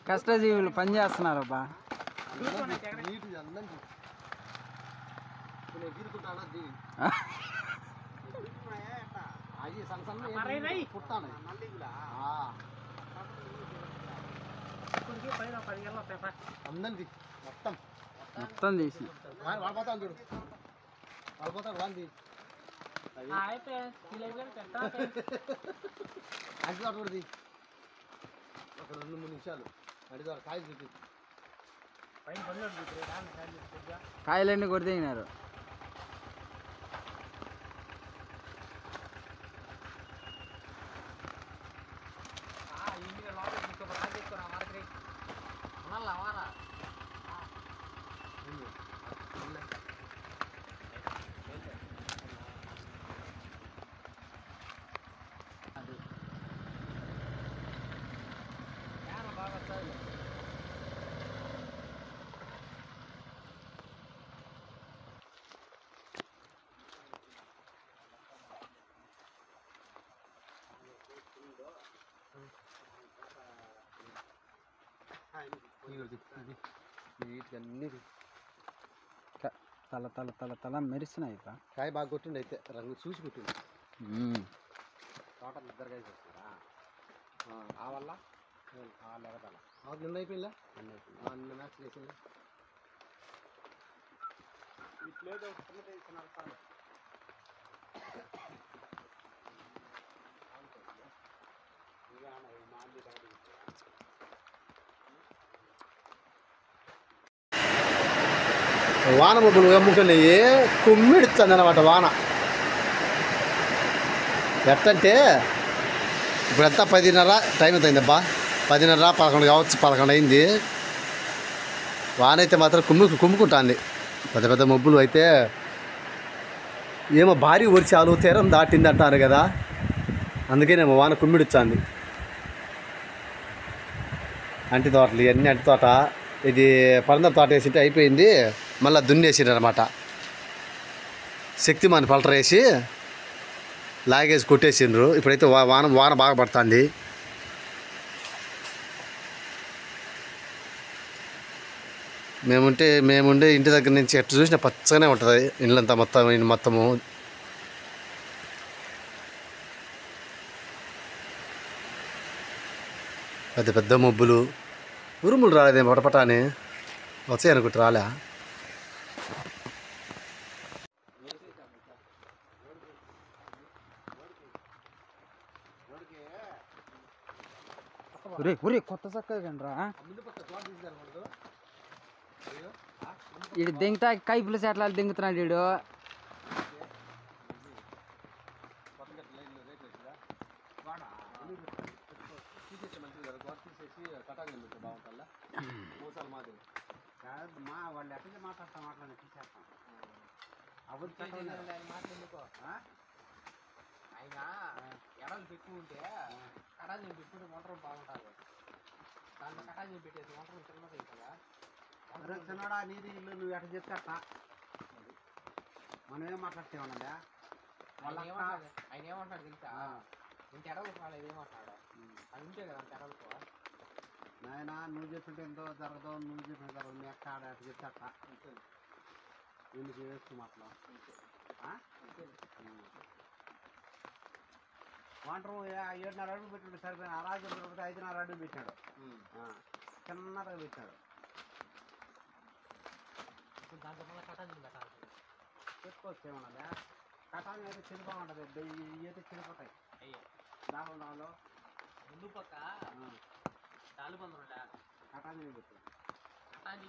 కష్టజీవులు పనిచేస్తున్నారు అబ్బా. మొత్తం తీసి అక్కడ 2-3 నిమిషాలు అడిగారు కాయలు చూపి కాయలన్నీ కొడితేగినారు. తల తల తల తల మెరుస్తున్నాయి. కాయ బాగా కొట్టిండి అయితే రంగు చూసి కొట్టింది. తోట ఇద్దరు కాయ చేస్తారా ఆ వల్ల లేకతాల నిన్న అయిపోయిందా? నిన్న మ్యాచ్ చేసింది. వాన మబ్బులు గమ్ముకుని కుమ్మిడుతుంది అన్నమాట వాన. ఎట్టంటే ఇప్పుడంతా 10:30 టైం అవుతుందబ్బా. 10:30 11 కావచ్చు, 11 అయింది. వాన అయితే మాత్రం కుమ్ముకుంటుంది. పెద్ద పెద్ద మబ్బులు అయితే ఏమో భారీ వర్షాలు తీరం దాటింది అంటారు కదా, అందుకేనేమో వాన కుమ్మిడుచ్చింది. అంటి తోటలు ఇవన్నీ అంటి తోట. ఇది పరంద తోట వేసింటే అయిపోయింది, మళ్ళీ దున్నేసిండ్రు అనమాట. శక్తిమాన్ పల్టర్ వేసి లాగేసి కొట్టేసిండ్రు. ఇప్పుడైతే వాన బాగా పడుతుంది. మేముండే ఇంటి దగ్గర నుంచి ఎట్టు చూసినా పచ్చగానే ఉంటుంది ఇళ్ళంతా మొత్తము. పెద్ద పెద్ద మబ్బులు, ఉరుములు రాలేదేమో పటపట అని వచ్చాయి అనుకుంటే రాలే. కొత్త చక్కగా ఇడు దింగుతా కైపులు చెట్ల దింగుతున్నాడు వీడు. వాళ్ళు ఎక్కడ మాట్లాడతాం తీసేస్తాం. ఆయన ఎడలు ఎక్కువ ఉంటే కటాజీ పెట్టుకుంటే వంటరం బాగుంటుంది. దాంట్లో కటాజీ పెట్టేసి వంటరం చిన్నది కదా. చిన్నడా నీది ఇల్లు నువ్వు ఎట్ట చెప్తే మనం ఏం మాట్లాడుతామన్నా ఆయన ఏమంటాడు తెలుసా? ఇంత ఎడలు రాలేదు ఏమంటాడు. అది ఉంటే కదా అంత ఎడలుకో నాయన నువ్వు చెప్తుంటే ఎంతో జరగదు, నువ్వు చెప్పిన జరగదు, మీ అక్క ఆడ అట్ట చెప్తే అట్ట ఎందుకు వేస్తూ మాట్లాడు. వంటరు 7.5 అడుగులు పెట్టాడు సరిపోయిన. అరాజు 5.5 అడుగులు పెట్టాడు, చిన్నగా పెట్టాడు. దాంట్లో మళ్ళీ కటాజీ పెట్టాలి. చెప్పుకోవచ్చు ఏమన్నా కటాజీ అయితే చెడిపోమంటుంది. ఇవి అయితే చెడిపోతాయి. దానిలో ముందు పక్క 4 కటాజీ పెట్టాడు. కటాజీ